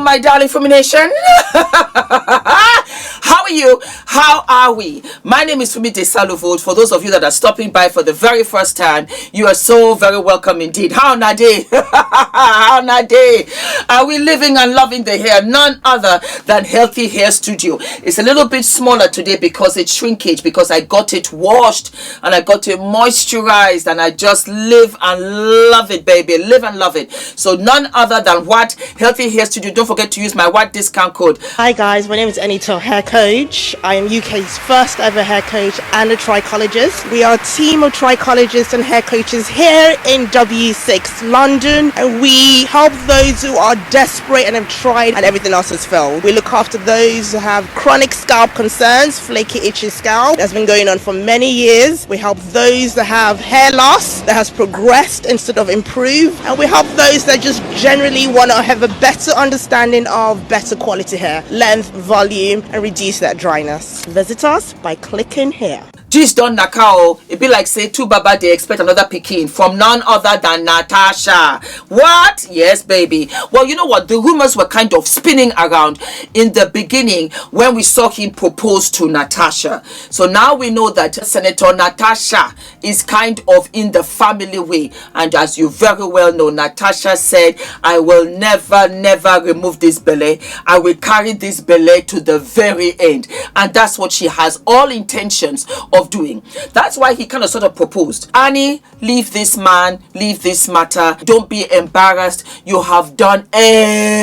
my darling Fumi Nation. How are you? How are we? My name is Fumidesaluvold. For those of you that are stopping by for the very first time, you are so very welcome indeed. How na day? How na day? Are we living and loving the hair? None other than Healthy Hair Studio. It's a little bit smaller today because it's shrinkage, because I got it washed and I got it moisturized, and I just live and love it, baby. Live and love it. So none other than what? Healthy Hair Studio. Don't forget to use my what discount code. Hi guys, my name is ENITAN, hair coach. I am UK's first ever hair coach and a trichologist. We are a team of trichologists and hair coaches here in W6 London, and we help those who are desperate and have tried and everything else has failed. We look after those who have chronic scalp concerns, flaky, itchy scalp that's been going on for many years. We help those that have hair loss that has progressed instead of improved, and we help those that just generally want to have a better understanding of better quality hair, length, volume, and reduce that dryness. Visit us by clicking here. G's done Nakao. It be like say 2BABA, they expect another Pekin from none other than Natasha. What? Yes, baby. Well, you know what? The rumors were kind of spinning around in the beginning when we saw him propose to Natasha. So now we know that Senator Natasha is kind of in the family way. And as you very well know, Natasha said, I will never remove this belly. I will carry this belly to the very end. And that's what she has all intentions of doing. That's why he kind of sort of proposed, Annie, leave this man, leave this matter, don't be embarrassed. You have done everything.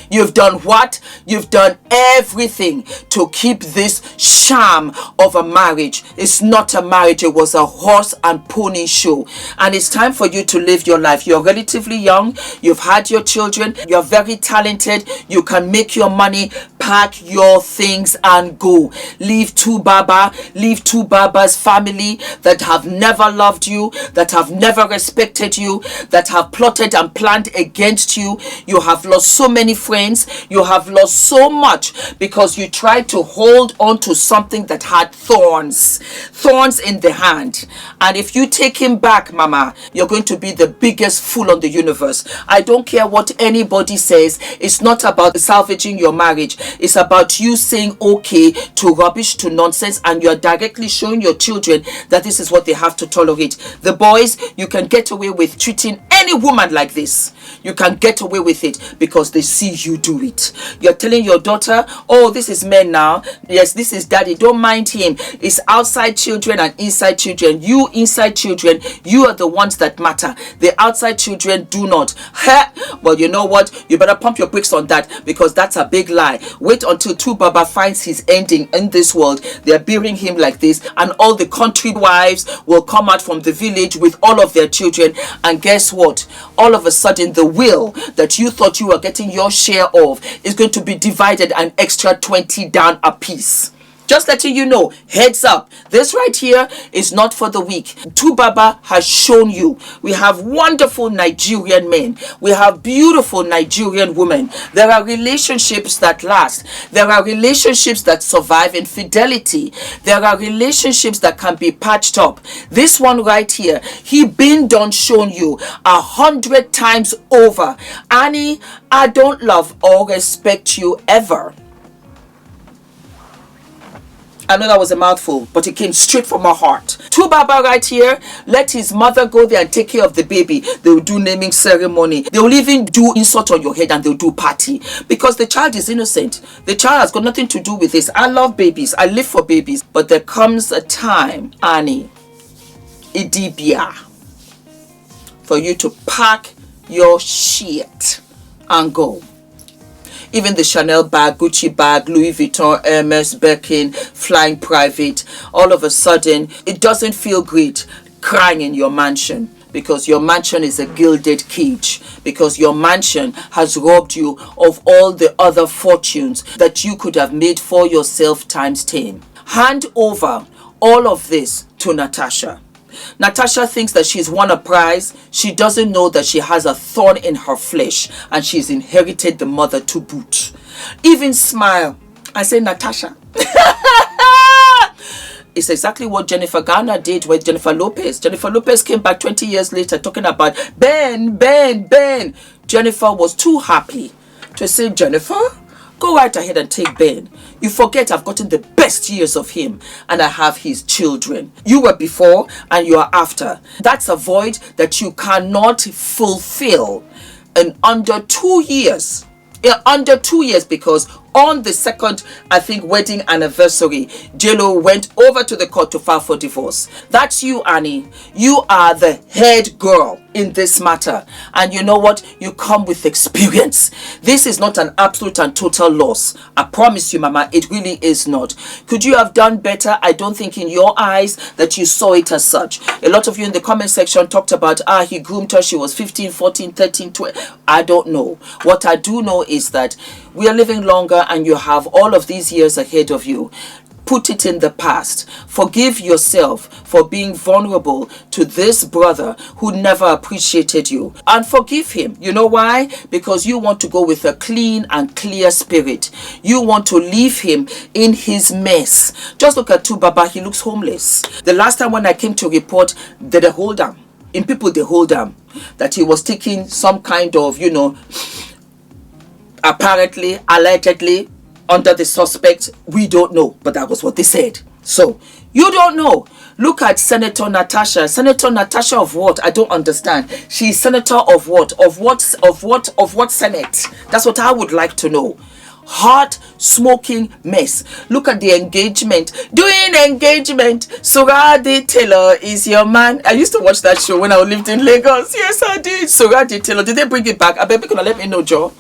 You've done what? You've done everything to keep this sham of a marriage. It's not a marriage. It was a horse and pony show. And it's time for you to live your life. You're relatively young. You've had your children. You're very talented. You can make your money. Pack your things and go. Leave 2BABA. Leave 2BABA'S family that have never loved you, that have never respected you, that have plotted and planned against you. You have lost so many friends. You have lost so much because you tried to hold on to something that had thorns in the hand. And if you take him back, mama, you're going to be the biggest fool on the universe. I don't care what anybody says. It's not about salvaging your marriage. It's about you saying okay to rubbish, to nonsense, and you're directly showing your children that this is what they have to tolerate. The boys, you can get away with treating any woman like this. You can get away with it because they see you do it. You're telling your daughter, oh, this is men now. Yes, this is daddy. Don't mind him. It's outside children and inside children. You inside children, you are the ones that matter. The outside children do not. Well, you know what? You better pump your brakes on that, because that's a big lie. Wait until 2BABA finds his ending in this world. They're burying him like this, and all the country wives will come out from the village with all of their children. And guess what? All of a sudden, the will that you thought you were getting your share of is going to be divided an extra 20 down a piece. Just letting you know, heads up, this right here is not for the weak. 2BABA has shown you. We have wonderful Nigerian men. We have beautiful Nigerian women. There are relationships that last. There are relationships that survive infidelity. There are relationships that can be patched up. This one right here, he been done shown you 100 times over. Annie, I don't love or respect you ever. I know that was a mouthful, but it came straight from my heart. 2BABA right here, let his mother go there and take care of the baby. They will do naming ceremony. They will even do insult on your head, and they'll do party. Because the child is innocent. The child has got nothing to do with this. I love babies. I live for babies. But there comes a time, Annie, Idibia, for you to pack your shit and go. Even the Chanel bag, Gucci bag, Louis Vuitton, Hermes, Birkin, flying private. All of a sudden, it doesn't feel great crying in your mansion, because your mansion is a gilded cage, because your mansion has robbed you of all the other fortunes that you could have made for yourself times 10. Hand over all of this to Natasha. Natasha thinks that she's won a prize. She doesn't know that she has a thorn in her flesh, and she's inherited the mother to boot. Even smile. I say, Natasha. It's exactly what Jennifer Garner did with Jennifer Lopez. Jennifer Lopez came back 20 years later talking about Ben. Jennifer was too happy to say, Jennifer, go right ahead and take Ben. You forget I've gotten the best years of him and I have his children. You were before and you are after. That's a void that you cannot fulfill in under 2 years. Under 2 years, because on the second, I think, wedding anniversary, JLo went over to the court to file for divorce. That's you, Annie. You are the head girl in this matter. And you know what? You come with experience. This is not an absolute and total loss. I promise you, Mama, it really is not. Could you have done better? I don't think in your eyes that you saw it as such. A lot of you in the comment section talked about, he groomed her. She was 15, 14, 13, 12. I don't know. What I do know is that we are living longer and you have all of these years ahead of you. Put it in the past. Forgive yourself for being vulnerable to this brother who never appreciated you. And forgive him. You know why? Because you want to go with a clean and clear spirit. You want to leave him in his mess. Just look at 2BABA. He looks homeless. The last time when I came to report, they hold him. In people, they hold him. That he was taking some kind of, apparently, allegedly, under the suspect. We don't know, but that was what they said. So you don't know. Look at Senator Natasha. Senator Natasha of what? I don't understand. She's senator of what? Of what Senate? That's what I would like to know. Hot smoking mess. Look at the engagement. Doing engagement. Suradi Taylor is your man. I used to watch that show when I lived in Lagos. Yes, I did. Suradi Taylor. Did they bring it back? I bet you're gonna let me know, Joe.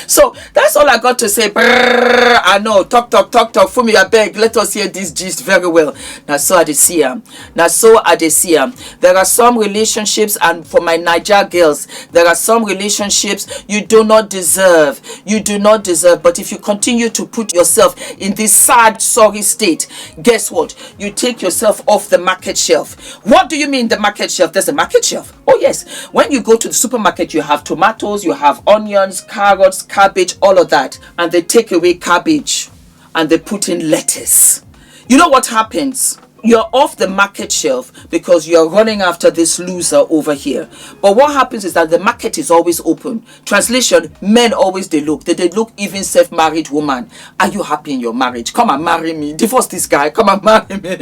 So that's all I got to say. Brrr, I know. Talk. Fumi, I beg. Let us hear this gist very well. Now so I see. There are some relationships, and for my Niger girls, there are some relationships you do not deserve. You do not deserve. But if you continue to put yourself in this sad, sorry state, guess what? You take yourself off the market shelf. What do you mean the market shelf? There's a market shelf. Oh yes. When you go to the supermarket, you have tomatoes, you have onions, carrots, cabbage, all of that. And they take away cabbage and they put in lettuce. You know what happens? You're off the market shelf because you're running after this loser over here. But what happens is that the market is always open. Translation, men always they look. They look, even self-married woman. Are you happy in your marriage? Come and marry me. Divorce this guy. Come and marry me.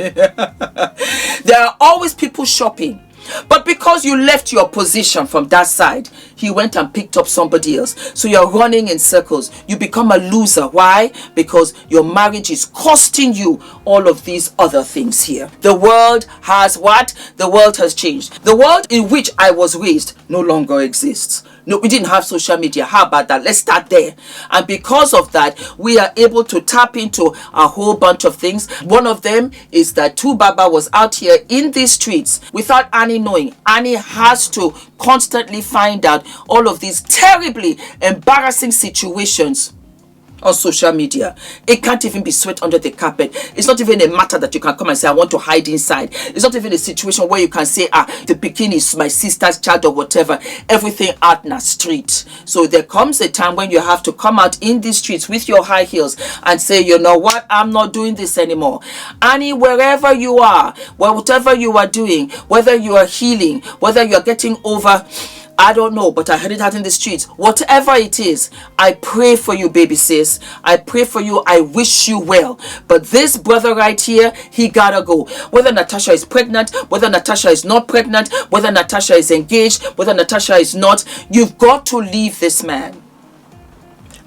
There are always people shopping. But because you left your position from that side, he went and picked up somebody else. So you're running in circles. You become a loser. Why? Because your marriage is costing you all of these other things here. The world has what? The world has changed. The world in which I was raised no longer exists. No, we didn't have social media. How about that? Let's start there. And because of that, we are able to tap into a whole bunch of things. One of them is that 2BABA was out here in these streets without Annie knowing. Annie has to constantly find out all of these terribly embarrassing situations on social media. It can't even be swept under the carpet. It's not even a matter that you can come and say, I want to hide inside. It's not even a situation where you can say, the bikini is my sister's child or whatever. Everything out in the street. So there comes a time when you have to come out in these streets with your high heels and say, you know what, I'm not doing this anymore. Annie, wherever you are, whatever you are doing, whether you are healing, whether you are getting over, I don't know, but I heard it out in the streets. Whatever it is, I pray for you, baby sis. I pray for you. I wish you well. But this brother right here, he gotta go. Whether Natasha is pregnant, whether Natasha is not pregnant, whether Natasha is engaged, whether Natasha is not, you've got to leave this man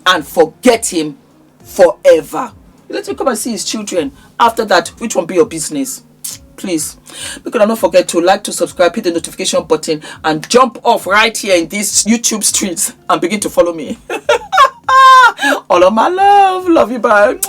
and forget him forever. Let me come and see his children. After that, which won't be your business? Please, because don't forget to like, to subscribe, hit the notification button, and jump off right here in these YouTube streets and begin to follow me. All of my love. Love you, bye.